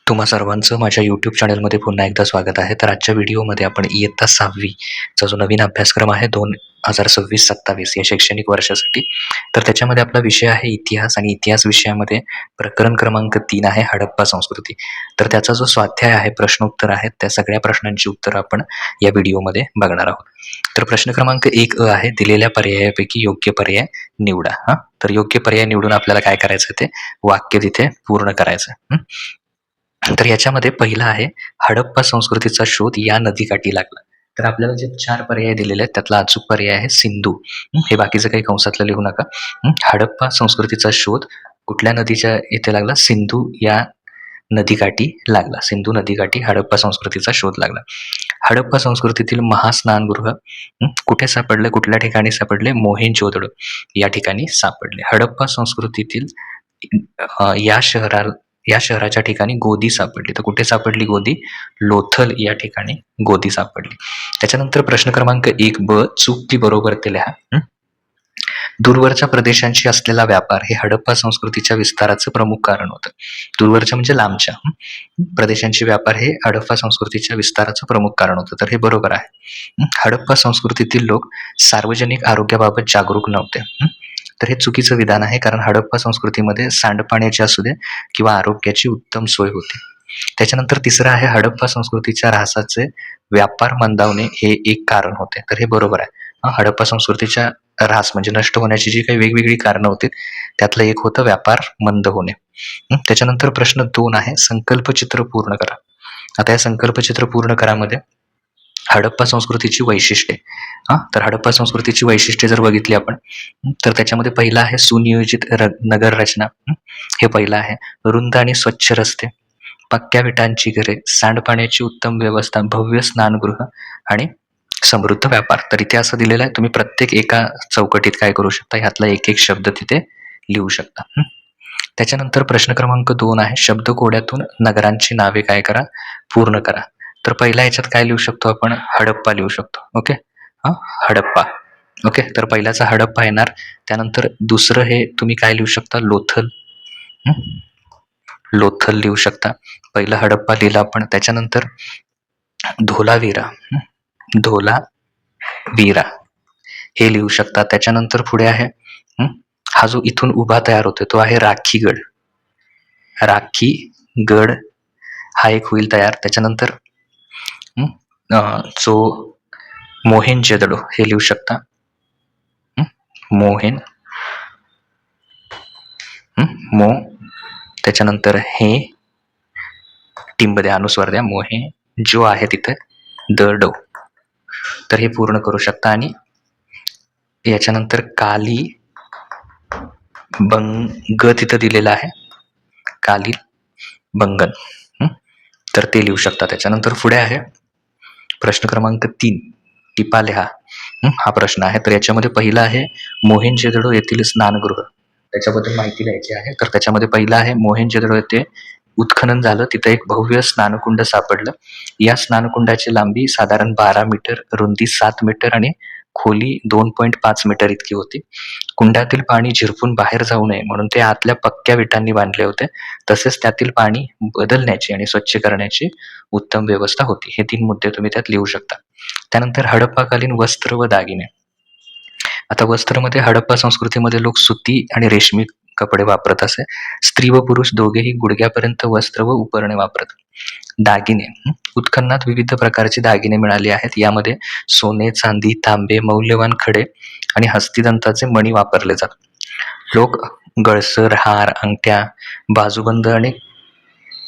तुम्हा सर्वांचं माझ्या यूट्यूब चॅनलमध्ये पुन्हा एकदा स्वागत आहे. तर आजच्या व्हिडिओमध्ये आपण इयत्ता 6वी चा जो नवीन अभ्यासक्रम आहे 2026-27 या शैक्षणिक वर्षासाठी, तर त्याच्यामध्ये आपला विषय आहे इतिहास आणि इतिहास विषयामध्ये प्रकरण क्रमांक 3 आहे हडप्पा संस्कृती. तर त्याचा जो स्वाध्याय आहे, प्रश्नोत्तर आहेत, त्या सगळ्या प्रश्नांची उत्तरं आपण या व्हिडिओमध्ये बघणार आहोत. तर प्रश्न क्रमांक 1 आहे, दिलेल्या पर्यायापैकी योग्य पर्याय निवडा. तर योग्य पर्याय निवडून आपल्याला काय करायचं, ते वाक्य तिथे पूर्ण करायचं. तर याच्यामध्ये पहिला आहे, हडप्पा संस्कृतीचा शोध या नदीकाठी लागला. तर आपल्याला जे 4 पर्याय दिलेले आहेत त्यातला अचूक पर्याय आहे सिंधू. हे बाकीचं काही कंसातलं लिहू नका. हडप्पा संस्कृतीचा शोध कुठल्या नदीच्या इथे लागला? सिंधू या नदीकाठी लागला. सिंधू नदीकाठी हडप्पा संस्कृतीचा शोध लागला. हडप्पा संस्कृतीतील महास्नानगृह कुठे सापडले? कुठल्या ठिकाणी सापडले? मोहेंजोदडो या ठिकाणी सापडले. हडप्पा संस्कृतीतील या शहराच्या ठिकाणी गोदी सापडली. तर कुठे सापडली गोदी? लोथल या ठिकाणी गोदी सापडली. त्याच्यानंतर प्रश्न क्रमांक 1 चूक की बरोबर ते लिहा. दूरवरच्या प्रदेशांशी असलेला व्यापार हे हडप्पा संस्कृतीच्या विस्ताराचं प्रमुख कारण होतं. दूरवरच्या म्हणजे लांबच्या प्रदेशांशी व्यापार हे हडप्पा संस्कृतीच्या विस्ताराचं प्रमुख कारण होतं. तर हे बरोबर आहे. हडप्पा संस्कृतीतील लोक सार्वजनिक आरोग्याबाबत जागरूक नव्हते. तर हे चुकीचं विधान आहे, कारण हडप्पा संस्कृतीमध्ये सांडपाण्याची असू दे किंवा आरोग्याची उत्तम सोय होती. त्याच्यानंतर तिसरं आहे, हडप्पा संस्कृतीच्या ऱ्हासाचे व्यापार मंदावणे हे एक कारण होते. तर हे बरोबर आहे. हडप्पा संस्कृतीच्या ऱ्हास म्हणजे नष्ट होण्याची जी काही वेगवेगळी कारणं होती त्यातलं एक होतं व्यापार मंद होणे. त्याच्यानंतर प्रश्न 2 आहे, संकल्पचित्र पूर्ण करा. आता या संकल्पचित्र पूर्ण करामध्ये हडप्पा संस्कृतीची वैशिष्ट्ये. तर हडप्पा संस्कृतीची वैशिष्ट्ये जर बघितली आपण, तर त्याच्यामध्ये पहिला आहे सुनियोजित नगर रचना. हे पहिलं आहे. रुंद आणि स्वच्छ रस्ते, पक्क्या विटांची घरे, सांडपाण्याची उत्तम व्यवस्था, भव्य स्नानगृह आणि समृद्ध व्यापार. तर इथे असं दिलेलं आहे, तुम्ही प्रत्येक एका चौकटीत काय करू शकता, ह्यातला एक एक शब्द तिथे लिहू शकता. त्याच्यानंतर प्रश्न क्रमांक 2 आहे, शब्दकोड्यातून नगरांची नावे काय करा, पूर्ण करा. तर पहिल्या ह्याच्यात काय लिहू शकतो आपण? हडप्पा लिहू शकतो. ओके, हडप्पा. ओके, तर पहिल्याचा हडप्पा येणार. त्यानंतर दुसरं हे तुम्ही काय लिहू शकता? लोथल. लोथल लिहू शकता. पहिलं हडप्पा लिहिलं आपण. त्याच्यानंतर धोलावीरा. धोलावीरा हे लिहू शकता. त्याच्यानंतर पुढे आहे, हा जो इथून उभा तयार होतोय तो आहे राखीगड. राखीगड हा एक होईल तयार. त्याच्यानंतर जो मोहेंजोदडो हे लिहू शकता. त्याच्यानंतर हे टीममध्ये अनुस्वार द्या, मोहे जो आहे तिथे दडो. तर हे पूर्ण करू शकता. आणि याच्यानंतर काली बंग तिथं दिलेलं आहे, काली बंगन. तर ते लिहू शकता. त्याच्यानंतर पुढे आहे प्रश्न क्रमांक 3, टिपा लिहा. हा प्रश्न आहे. तर याच्यामध्ये पहिला आहे, मोहेंजोदडो येथील स्नानगृह, त्याच्याबद्दल माहिती द्यायची आहे. तर त्याच्यामध्ये पहिला आहे, मोहेंजोदडो येथे उत्खनन झालं, तिथं एक भव्य स्नानकुंड सापडलं. या स्नानकुंडाची लांबी साधारण 12 मीटर, रुंदी 7 मीटर आणि खोली 2.5 मीटर इतकी होती. कुंडातील पाणी झिरपून बाहेर जाऊ नये म्हणून ते आतल्या पक्क्या विटांनी बांधले होते. तसेच त्यातील पाणी बदलण्याची आणि स्वच्छ करण्याची उत्तम व्यवस्था होती. हे 3 मुद्दे तुम्ही त्यात लिहू शकता. त्यानंतर हडप्पाकालीन वस्त्र व दागिने. आता वस्त्रमध्ये हडप्पा संस्कृतीमध्ये लोक सुती आणि रेशमी कपडे वापरत असे. स्त्री व पुरुष दोघेही गुडघ्यापर्यंत वस्त्र व उपरणे वापरत. दागिने, उत्खननात विविध प्रकारची दागिने मिळाली आहेत. यामध्ये सोने, चांदी, तांबे, मौल्यवान खडे आणि हस्तिदंताचे मणी वापरले जातात. लोक गळसर, हार, अंगठ्या, बाजूबंद आणि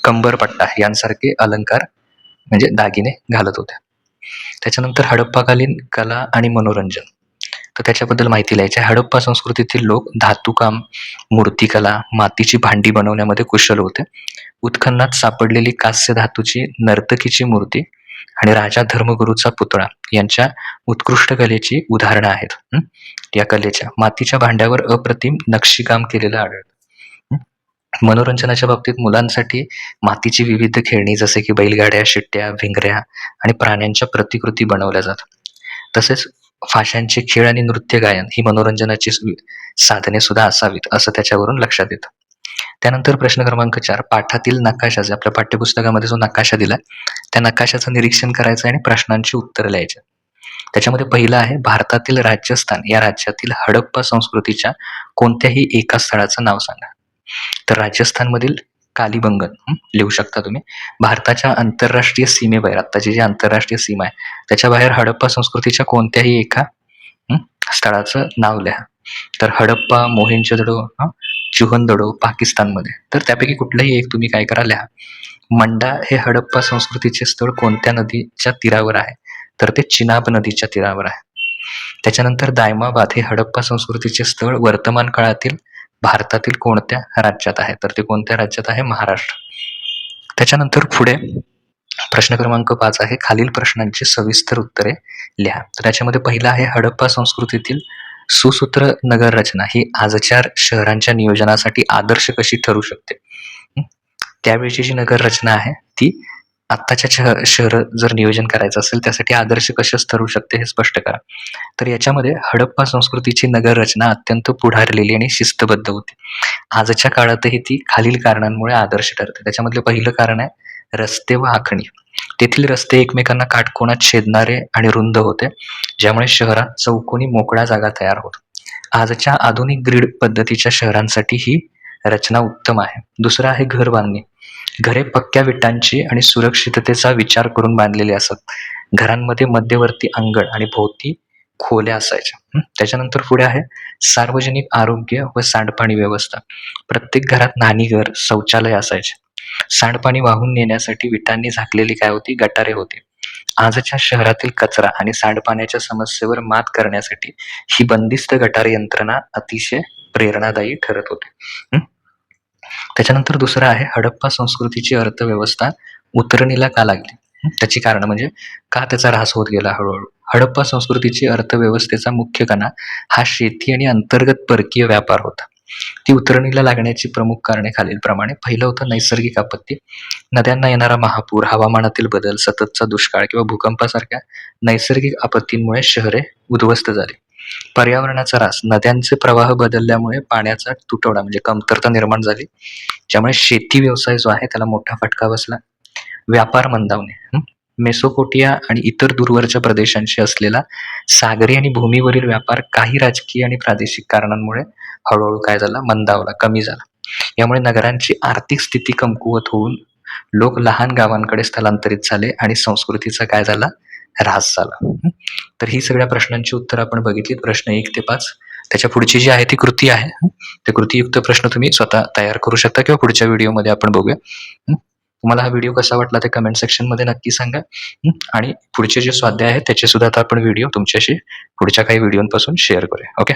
कंबरपट्टा यांसारखे अलंकार म्हणजे दागिने घालत होते. त्याच्यानंतर हडप्पाकालीन कला आणि मनोरंजन. तर त्याच्याबद्दल माहिती लिहायची आहे. हडप्पा संस्कृतीतील लोक धातुकाम, मूर्तिकला, मातीची भांडी बनवण्यामध्ये कुशल होते. उत्खननात सापडलेली कांस्य धातूची नर्तकीची मूर्ती आणि राजा धर्मगुरूचा पुतळा यांच्या उत्कृष्ट कलेची उदाहरणं आहेत. या कलेच्या मातीच्या भांड्यावर अप्रतिम नक्षीकाम केलेलं आढळतं. मनोरंजनाच्या बाबतीत मुलांसाठी मातीची विविध खेळणी जसे की बैलगाड्या, शिट्ट्या, भिंगऱ्या आणि प्राण्यांच्या प्रतिकृती बनवल्या जातात. तसेच फाशांचे खेळ आणि नृत्य गायन ही मनोरंजनाची साधने सुद्धा असावीत असं त्याच्यावरून लक्षात येतं. त्यानंतर प्रश्न क्रमांक 4, पाठातील नकाशाचे, आपल्या पाठ्यपुस्तकामध्ये जो नकाशा दिलाय त्या नकाशाचं निरीक्षण करायचं आणि प्रश्नांची उत्तरं लिहायची. त्याच्यामध्ये पहिलं आहे, भारतातील राजस्थान या राज्यातील हडप्पा संस्कृतीच्या कोणत्याही एका स्थळाचं नाव सांगा. तर राजस्थानमधील कालीबंगन लिहू शकता तुम्ही. भारताच्या आंतरराष्ट्रीय सीमेबाहेर, आत्ताची जी आंतरराष्ट्रीय सीमा आहे त्याच्या बाहेर हडप्पा संस्कृतीच्या कोणत्याही एका स्थळाचं नाव लिहा. तर हडप्पा, मोहेंजोदडो, चुहनदडो पाकिस्तानमध्ये. तर त्यापैकी कुठलंही एक तुम्ही काय करा, लिहा. मंडा हे हडप्पा संस्कृतीचे स्थळ कोणत्या नदीच्या तीरावर आहे? तर ते चिनाब नदीच्या तीरावर आहे. त्याच्यानंतर दायमाबाद हे हडप्पा संस्कृतीचे स्थळ वर्तमान काळातील भारतातील कोणत्या राज्यात आहे? तर ते कोणत्या राज्यात आहे? महाराष्ट्र. त्याच्यानंतर पुढे प्रश्न क्रमांक 5 आहे, खालील प्रश्नांची सविस्तर उत्तरे लिहा. तर त्याच्यामध्ये पहिला आहे, हडप्पा संस्कृतीतील सुसूत्र नगर रचना ही आजच्या शहरांच्या नियोजनासाठी आदर्श कशी ठरू शकते? त्यावेळची जी नगर रचना आहे ती आत्ताच्या शहर जर नियोजन करायचं असेल त्यासाठी आदर्श कशाच ठरू शकते हे स्पष्ट करा. तर याच्यामध्ये हडप्पा संस्कृतीची नगर रचना अत्यंत पुढारलेली आणि शिस्तबद्ध होती. आजच्या काळातही ती खालील कारणांमुळे आदर्श ठरते. त्याच्यामधलं पहिलं कारण आहे रस्ते व आखणी. तेथील रस्ते एकमेकांना काटकोनात छेदणारे आणि रुंद होते, ज्यामुळे शहरात चौकोनी मोकळ्या जागा तयार होत. आजच्या आधुनिक ग्रीड पद्धतीच्या शहरांसाठी ही रचना उत्तम आहे. दुसरं आहे घर बांधणी. घरे पक्क्या विटांची आणि सुरक्षिततेचा विचार करून बांधलेली असत. घरांमध्ये मध्यवर्ती अंगण आणि भोवती खोल्या असायच्या. त्याच्यानंतर पुढे आहे सार्वजनिक आरोग्य व सांडपाणी व्यवस्था. प्रत्येक घरात न्हाणीघर, शौचालय असायचे. सांडपाणी वाहून नेण्यासाठी विटांनी झाकलेली काय होती? गटारे होती. आजच्या शहरातील कचरा आणि सांडपाण्याच्या समस्येवर मात करण्यासाठी ही बंदिस्त गटार यंत्रणा अतिशय प्रेरणादायी ठरत होती. त्याच्यानंतर दुसरं आहे, हडप्पा संस्कृतीची अर्थव्यवस्था उतरणीला का लागली? त्याची कारण म्हणजे का त्याचा ऱ्हास होत गेला हळूहळू? हडप्पा संस्कृतीची अर्थव्यवस्थेचा मुख्य कणा हा शेती आणि अंतर्गत परकीय व्यापार होता. ती उतरणीला लागण्याची प्रमुख कारणे खालीलप्रमाणे. पहिलं होतं नैसर्गिक आपत्ती. नद्यांना येणारा महापूर, हवामानातील बदल, सततचा दुष्काळ किंवा भूकंपासारख्या नैसर्गिक आपत्तींमुळे शहरे उद्ध्वस्त झाली. पर्यावरणाचा ऱ्हास. नद्यांचे प्रवाह बदलल्यामुळे पाण्याचा तुटवडा म्हणजे कमतरता निर्माण झाली, ज्यामुळे शेती व्यवसाय जो आहे त्याला मोठा फटका बसला. व्यापार मंदावणे. मेसोपोटिया आणि इतर दूरवरच्या प्रदेशांशी असलेला सागरी आणि भूमीवरील व्यापार काही राजकीय आणि प्रादेशिक कारणांमुळे हळूहळू काय झाला? मंदावला, कमी झाला. यामुळे नगरांची आर्थिक स्थिती कमकुवत होऊन लोक लहान गावांकडे स्थलांतरित झाले आणि संस्कृतीचा काय झाला? ऱ्हास झाला. तर ही सगळ्या प्रश्नांची उत्तर आपण बघितली, प्रश्न 1 ते 5. त्याच्या पुढची जी आहे ती कृती आहे. ते कृतीयुक्त प्रश्न तुम्ही स्वतः तयार करू शकता किंवा पुढच्या व्हिडिओमध्ये आपण बघूया. तुम्हाला हा व्हिडिओ कसा वाटला ते कमेंट सेक्शन मध्ये नक्की सांगा. आणि पुढचे जे स्वाध्याय आहेत त्याचे सुद्धा आता आपण व्हिडिओ तुमच्याशी पुढच्या काही व्हिडिओपासून शेअर करूया. ओके.